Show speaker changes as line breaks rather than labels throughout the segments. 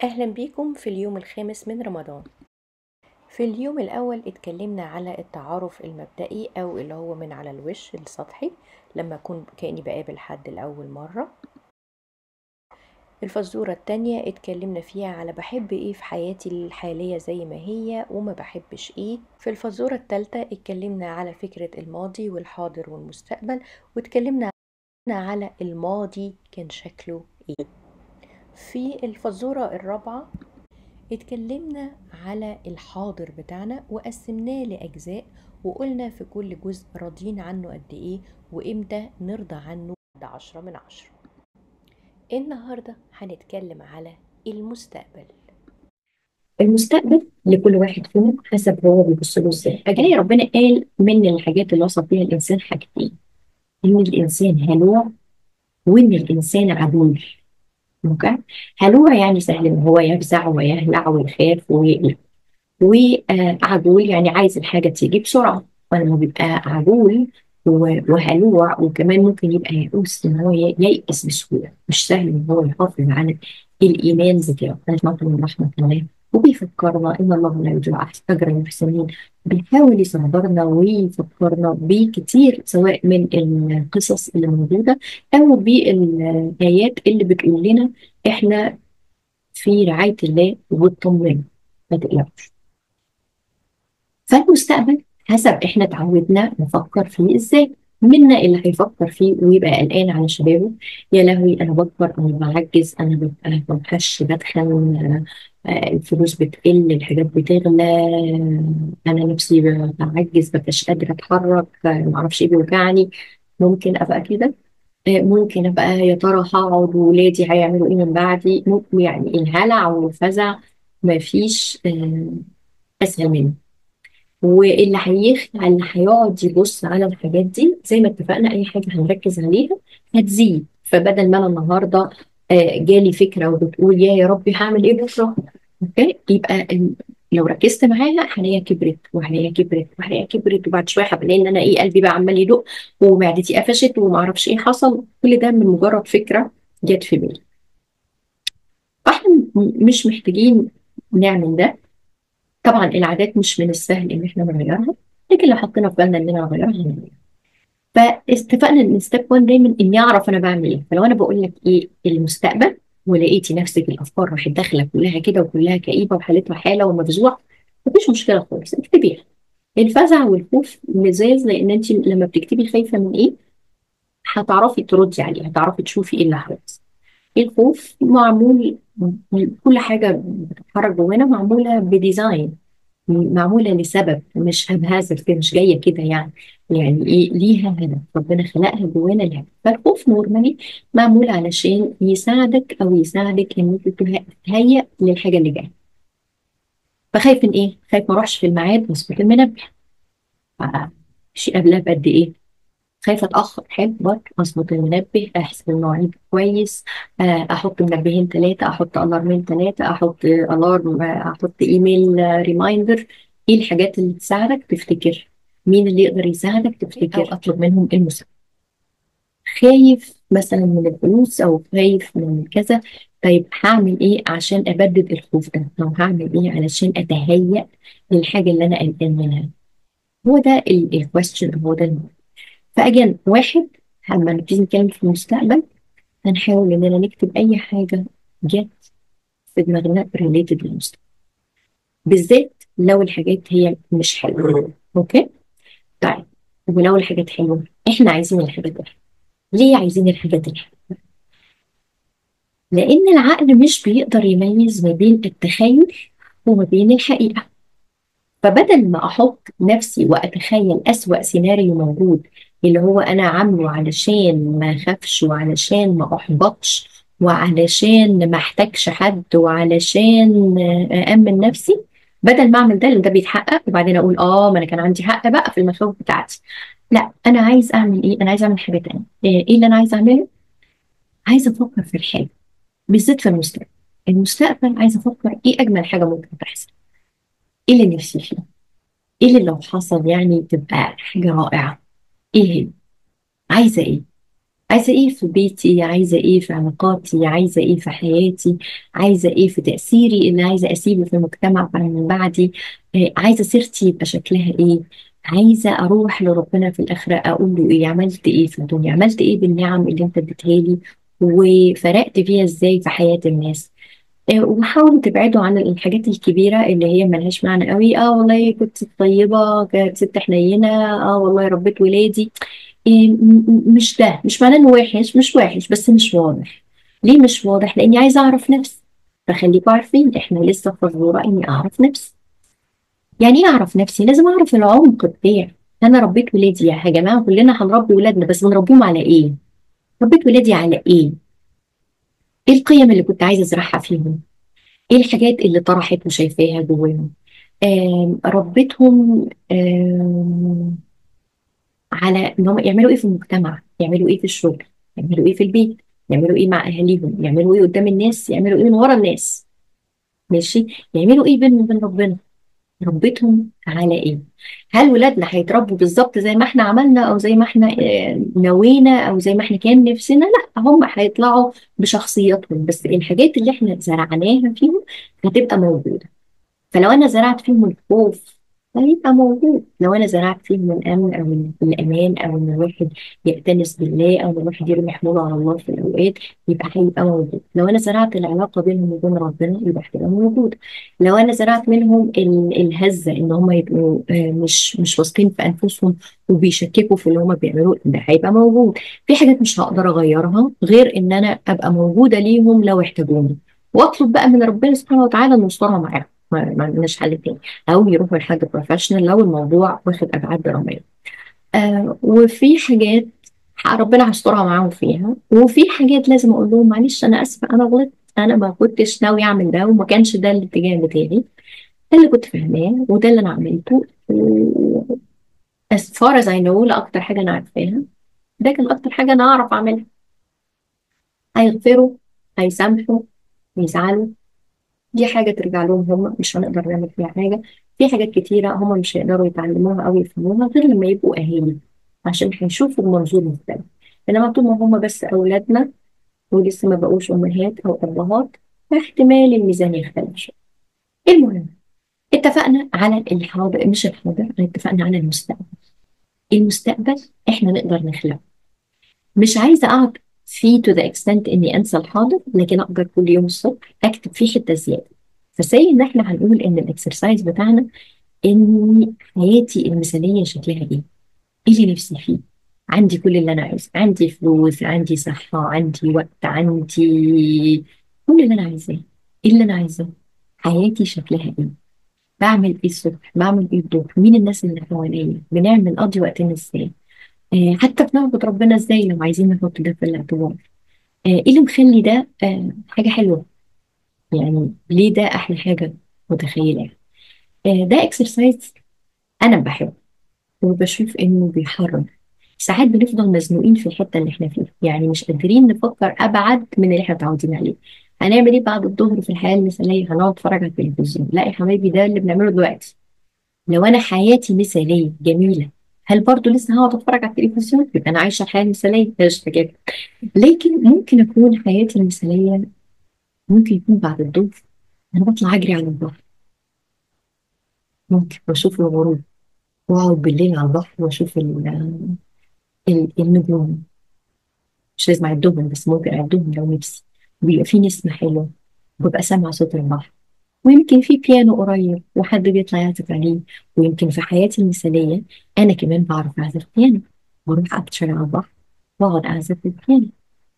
أهلا بيكم في اليوم الخامس من رمضان. في اليوم الأول اتكلمنا على التعارف المبدئي أو اللي هو من على الوش السطحي لما أكون كأني بقابل حد لأول مرة. الفزورة التانية اتكلمنا فيها على بحب ايه في حياتي الحالية زي ما هي وما بحبش ايه. في الفزورة التالتة اتكلمنا على فكرة الماضي والحاضر والمستقبل، واتكلمنا على الماضي كان شكله ايه. في الفزورة الرابعة اتكلمنا على الحاضر بتاعنا وقسمناه لأجزاء، وقلنا في كل جزء راضيين عنه قد ايه وامتى نرضى عنه. ده 10 من 10. النهاردة هنتكلم على المستقبل.
المستقبل لكل واحد فينا حسب هو بيبص له ازاي. فجاي ربنا قال من الحاجات اللي وصف بيها الانسان حاجتين: ان الانسان هلوع، وان الانسان عجول. اوكي. هلوع يعني سهل ان هو يفزع ويهلع ويخاف ويقلق، وعجول يعني عايز الحاجه تيجي بسرعه. ولما بيبقى عجول وهلوع، وكمان ممكن يبقى يئوس ان هو ييأس بسهوله، مش سهل ان هو يحافظ على الايمان بتاعه. انا سمعت من رحمه الله وبيفكرنا ان الله لا يضيع اجر المحسنين. بيحاول يصبرنا ويفكرنا بكتير، سواء من القصص اللي موجوده او بالايات اللي بتقول لنا احنا في رعايه الله وبتطمنا، ما تقلقش. فالمستقبل حسب احنا اتعودنا نفكر فيه ازاي. منا اللي هيفكر فيه ويبقى قلقان على شبابه: يا لهوي انا بكبر، انا بعجز، انا ببقى بمحش بدخن، الفلوس بتقل، الحاجات بتغلى، انا نفسي بعجز، مبقاش قادره اتحرك، معرفش ايه بيوجعني. ممكن ابقى كده. ممكن ابقى يا ترى هقعد وولادي هيعملوا ايه من بعدي. ممكن يعني الهلع والفزع مفيش اسهل منه. واللي هيخلع اللي هيقعد يبص على الحاجات دي، زي ما اتفقنا اي حاجه هنركز عليها هتزيد. فبدل ما انا النهارده جالي فكره وبتقول يا ربي هعمل ايه بكره، اوكي، يبقى لو ركزت معاها هلاقيها كبرت وهلاقيها كبرت وهلاقيها كبرت، وبعد شويه هلاقي ان انا ايه، قلبي بقى عمال يدق ومعدتي قفشت وما اعرفش ايه حصل. كل ده من مجرد فكره جت في بالي. فاحنا مش محتاجين نعمل ده. طبعا العادات مش من السهل ان احنا نغيرها، لكن لو حطينا في بالنا اننا نغيرها هنغيرها. فاتفقنا ان ستيب 1 دايما اني اعرف انا بعمل ايه. فلو انا بقول لك ايه المستقبل، ولقيتي نفسك الافكار راحت داخله كلها كده وكلها كئيبه وحالتها حاله ومفزوع، مفيش مشكله خالص، اكتبيها. الفزع والخوف لزاز، لان انت لما بتكتبي خايفه من ايه هتعرفي تردي عليه، هتعرفي تشوفي ايه اللي هيحصل. الخوف معمول، كل حاجه بتتحرك جوانا معموله بديزاين، معمولة لسبب، مش هبهزر كده، مش جاية كده يعني. يعني ايه، ليها هدف، ربنا خلقها جوانا لها. فالخوف نورمالي معمول علشان يساعدك او يساعدك ان انت تتهيأ للحاجة اللي جاية. فخايف من ايه؟ خايف ما اروحش في الميعاد مظبوط المنبه. شيء قبلها بقد ايه؟ خايفة اتأخر، حلو برضه اظبط المنبه، احسب المواعيد كويس، احط منبهين ثلاثة، احط الارمين ثلاثة، احط الارم، احط ايميل ريمايندر. ايه الحاجات اللي تساعدك تفتكر؟ مين اللي يقدر يساعدك تفتكر؟ او اطلب منهم المساعدة. خايف مثلا من الفلوس او خايف من كذا، طيب هعمل ايه عشان ابدد الخوف ده؟ او هعمل ايه علشان اتهيأ للحاجة اللي انا قلقان منها؟ هو ده الكويستشن، هو ده. فأجل واحد، لما نبتدي نتكلم في المستقبل هنحاول إننا نكتب أي حاجة جت في دماغنا ريليتد للمستقبل، بالذات لو الحاجات هي مش حلوة. أوكي؟ طيب، ولو الحاجات حلوة، إحنا عايزين الحاجات الحلوة. ليه عايزين الحاجات الحلوة؟ لأن العقل مش بيقدر يميز ما بين التخيل وما بين الحقيقة. فبدل ما احط نفسي واتخيل اسوأ سيناريو موجود، اللي هو انا عامله علشان ما اخافش وعلشان ما احبطش وعلشان ما احتاجش حد وعلشان أأمن نفسي، بدل ما اعمل ده لان ده بيتحقق وبعدين اقول اه ما انا كان عندي حق بقى في المخاوف بتاعتي. لا، انا عايز اعمل ايه؟ انا عايز اعمل حاجه تانيه. ايه اللي انا عايز اعمله؟ عايز افكر في الحاجه، بالذات في المستقبل. المستقبل عايز افكر ايه اجمل حاجه ممكن تحصل، ايه اللي نفسي فيه، ايه اللي لو حصل يعني تبقى حاجة رائعة، ايه هي، عايزة ايه. عايزة ايه في بيتي، عايزة ايه في علاقاتي، عايزة ايه في حياتي، عايزة ايه في تأثيري اللي عايزة اسيبه في المجتمع من بعدي، عايزة سيرتي يبقى شكلها ايه، عايزة اروح لربنا في الآخرة اقول له ايه، عملت ايه في الدنيا، عملت ايه بالنعم اللي انت اديتها لي وفرقت فيها ازاي في حياة الناس. وحاولوا تبعدوا عن الحاجات الكبيرة اللي هي ملهاش معنى قوي. اه والله كنت طيبة، كانت ست حنينة، اه والله ربيت ولادي. مش ده مش معناه انه وحش، مش وحش بس مش واضح. ليه مش واضح؟ لاني عايزة اعرف نفسي. فخليكوا عارفين احنا لسه في الظروف اني اعرف نفسي. يعني ايه اعرف نفسي؟ لازم اعرف العمق بتاعي. انا ربيت ولادي يا جماعة، كلنا هنربي ولادنا، بس بنربيهم على ايه؟ ربيت ولادي على ايه؟ ايه القيم اللي كنت عايزة ازرعها فيهم؟ ايه الحاجات اللي طرحت وشايفاها جواهم؟ ربيتهم على ان هم يعملوا ايه في المجتمع، يعملوا ايه في الشغل، يعملوا ايه في البيت، يعملوا ايه مع اهاليهم، يعملوا ايه قدام الناس، يعملوا ايه من ورا الناس. ماشي. يعملوا ايه بينهم وبين ربنا. ربيتهم على ايه؟ هل ولادنا هيتربوا بالظبط زي ما احنا عملنا، او زي ما احنا نوينا، او زي ما احنا كان نفسنا؟ لا، هم هيطلعوا بشخصياتهم، بس الحاجات اللي احنا زرعناها فيهم هتبقى موجودة. فلو انا زرعت فيهم الخوف هيبقى موجود. لو انا زرعت فيهم الامن او الامان، او ان الواحد يأتنس بالله، او ان الواحد يرمي حموله على الله في الاوقات، يبقى هيبقى موجود. لو انا زرعت العلاقه بينهم وبين ربنا يبقى هتبقى موجود. لو انا زرعت منهم الهزه، ان هم يبقوا مش واثقين في انفسهم وبيشككوا في اللي هم بيعملوه، ده هيبقى موجود. في حاجات مش هقدر اغيرها غير ان انا ابقى موجوده ليهم لو احتاجوني، واطلب بقى من ربنا سبحانه وتعالى انه يسترها معاهم. ما عندناش حل تاني. او يروحوا لحد بروفيشنال لو الموضوع واخد ابعاد دراميه. وفي حاجات ربنا هيسترها معاهم فيها، وفي حاجات لازم اقول لهم معلش انا اسفه انا غلطت، انا ما كنتش ناوي اعمل ده، وما كانش ده الاتجاه بتاعي، ده اللي كنت فاهماه وده اللي انا عملته. as far as I know، لاكتر حاجه انا عارفاها ده كان اكتر حاجه انا اعرف اعملها. هيغفروا، هيسامحوا، يزعلوا، دي حاجة ترجع لهم هم، مش هنقدر نعمل فيها حاجة. في حاجات كتيرة هم مش هيقدروا يتعلموها أو يفهموها غير لما يبقوا أهالي، عشان هيشوفوا المنظور مختلف. إنما طول ما هم بس أولادنا ولسه ما بقوش أمهات أو أبهات، فاحتمال الميزان يختلف شوية. المهم، اتفقنا على الحاضر مش الحاضر، اتفقنا على المستقبل. المستقبل إحنا نقدر نخلقه. مش عايزة أقعد فيه to the extent إني أنسى الحاضر، لكن أقدر كل يوم الصبح أكتب فيه حتة زيادة. فسي إن إحنا هنقول إن الإكسرسايز بتاعنا إن حياتي المثالية شكلها إيه؟ إيه اللي نفسي فيه؟ عندي كل اللي أنا عايزه، عندي فلوس، عندي صحة، عندي وقت، عندي كل اللي أنا عايزاه. إيه اللي أنا عايزاه؟ حياتي شكلها إيه؟ بعمل إيه الصبح؟ بعمل إيه الظهر؟ مين الناس اللي حواليا؟ بنعمل نقضي وقتنا إزاي؟ حتى بنعبد ربنا إزاي لو عايزين نحط ده في الاعتبار. إيه اللي مخلي ده حاجة حلوة؟ يعني ليه ده أحلى حاجة متخيلة؟ ده اكسرسايز أنا بحبه، وبشوف انه بيحرر. ساعات بنفضل مزنوقين في الحته اللي احنا فيها، يعني مش قادرين نفكر ابعد من اللي احنا متعودين عليه. هنعمل ايه بعد الظهر في الحياه المثاليه؟ هنقعد نتفرج على التلفزيون؟ لا يا حبايبي، ده اللي بنعمله دلوقتي. لو انا حياتي مثاليه جميله، هل برضو لسه هقعد اتفرج على التلفزيون؟ يبقى انا عايشه الحياه المثاليه مش كده. لكن ممكن اكون حياتي المثاليه، ممكن يكون بعد الظهر انا بطلع اجري على البحر، ممكن بشوف الغروب، واقعد بالليل على البحر واشوف النجوم. مش لازم اعدهم، بس ممكن اعدهم لو نفسي. بيبقى في نسمة حلوة، وببقى سامعة صوت البحر، ويمكن في بيانو قريب وحد بيطلع يعزف عليه. ويمكن في حياتي المثالية أنا كمان بعرف أعزف بيانو، بروح أبتشر على البحر وأقعد أعزف البيانو.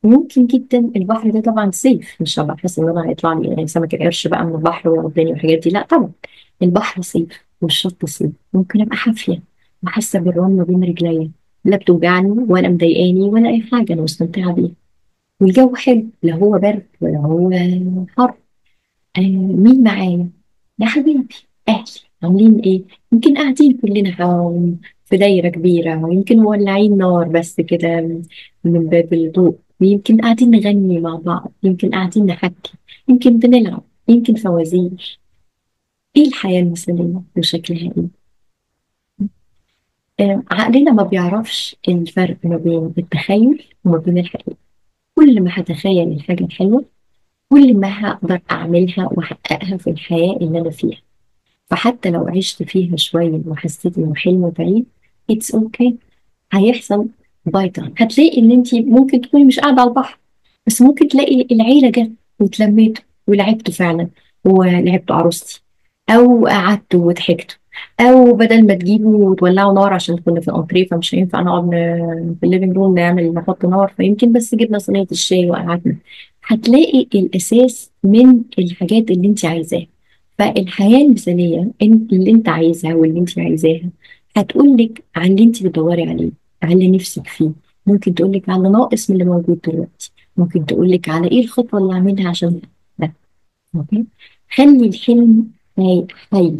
ممكن جدا البحر ده طبعا سيف، مش هبقى حاسس إن أنا هيطلع لي يعني سمك القرش بقى من البحر ويعضني والحاجات دي، لا طبعا. البحر سيف والشط سيف. ممكن أبقى حافية وحاسة بالرملة بين رجليا، لا بتوجعني ولا مضايقاني ولا أي حاجة، أنا مستمتعة بيها. والجو حلو، لا هو برد ولا هو حر. مين معايا؟ يا حبيبي، أهلي. عاملين إيه؟ يمكن قاعدين كلنا في دايرة كبيرة، ويمكن مولعين نار بس كده من باب الضوء، يمكن قاعدين نغني مع بعض، يمكن قاعدين نحكي، يمكن بنلعب، يمكن فوازير. إيه الحياة المثالية وشكلها إيه؟ عقلنا ما بيعرفش الفرق ما بين التخيل وما بين الحقيقة. كل ما هتخيل الحاجة الحلوة كل ما هقدر أعملها وأحققها في الحياة اللي أنا فيها. فحتى لو عشت فيها شوية وحسيت إنه حلم بعيد، it's okay، هيحصل. بايظة هتلاقي ان انت ممكن تكوني مش قاعده على البحر، بس ممكن تلاقي العيله جت واتلميتوا ولعبتوا فعلا، ولعبتوا عروستي، او قعدتوا وضحكتوا، او بدل ما تجيبوا وتولعوا نار عشان كنا في الانتريه فمش هينفع نقعد في الليفنج روم نحط نار، فيمكن بس جبنا صينيه الشاي وقعدنا. هتلاقي الاساس من الحاجات اللي انت عايزاها. فالحياه المثاليه اللي انت عايزها واللي انت عايزاها هتقول لك عن اللي انت بتدوري عليه، على اللي نفسك فيه. ممكن تقول لك على اللي ناقص من اللي موجود دلوقتي، ممكن تقول لك على ايه الخطوه اللي اعملها عشان ده. اوكي. خلي الحلم حي.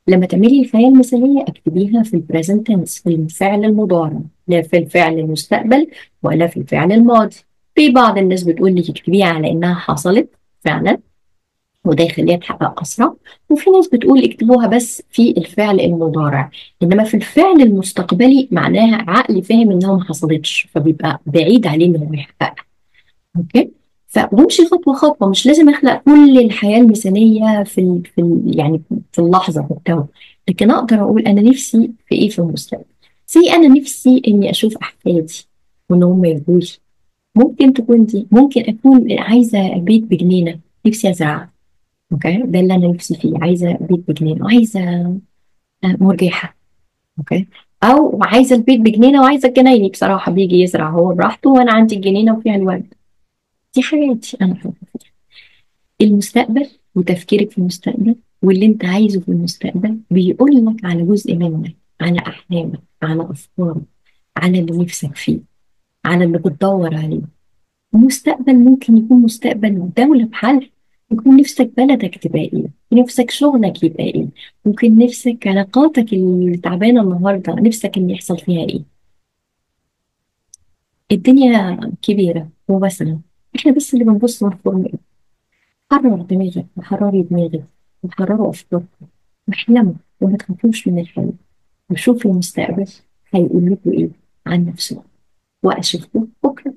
لما تعملي الحياه المثاليه اكتبيها في البريزنت تنس، في الفعل المضارع، لا في الفعل المستقبل ولا في الفعل الماضي. في بعض الناس بتقول لك اكتبيها على انها حصلت فعلا، وده يخليها تحقق أسرع. وفي ناس بتقول اكتبوها بس في الفعل المضارع، إنما في الفعل المستقبلي معناها عقلي فاهم إنها ما حصلتش فبيبقى بعيد عليه إنه يحققها. أوكي. وامشي خطوة خطوة، مش لازم أخلق كل الحياة المثالية يعني في اللحظة في التو. لكن أقدر أقول أنا نفسي في إيه في المستقبل. أنا نفسي إني أشوف أحفادي وإن هم يجولي. ممكن تكون دي، ممكن أكون عايزة بيت بجنينة نفسي أزرعه. اوكي، ده اللي انا نفسي فيه، عايزه بيت بجنينه وعايزه مرجحه. اوكي. او عايزه البيت بجنينه وعايزه الجنايني بصراحه بيجي يزرع هو براحته وانا عندي الجنينه وفيها الورد. دي حاجاتي انا حابه فيها. المستقبل وتفكيرك في المستقبل واللي انت عايزه في المستقبل بيقول لك على جزء منك، على احلامك، على افكارك، على اللي نفسك فيه، على اللي بتدور عليه. المستقبل ممكن يكون مستقبل دولة بحالها، يكون نفسك بلدك تبقى ايه، نفسك شغلك يبقى ايه، ممكن نفسك علاقاتك اللي تعبانة النهاردة نفسك ان يحصل فيها ايه. الدنيا كبيرة وواسعة، احنا بس اللي بنبص من فوق. حرر دماغك وحرري دماغك وحرروا افكاركم واحلموا وما تخافوش من الحلم، وشوفوا المستقبل هيقول لكم ايه عن نفسكم. واشوفكم بكرة.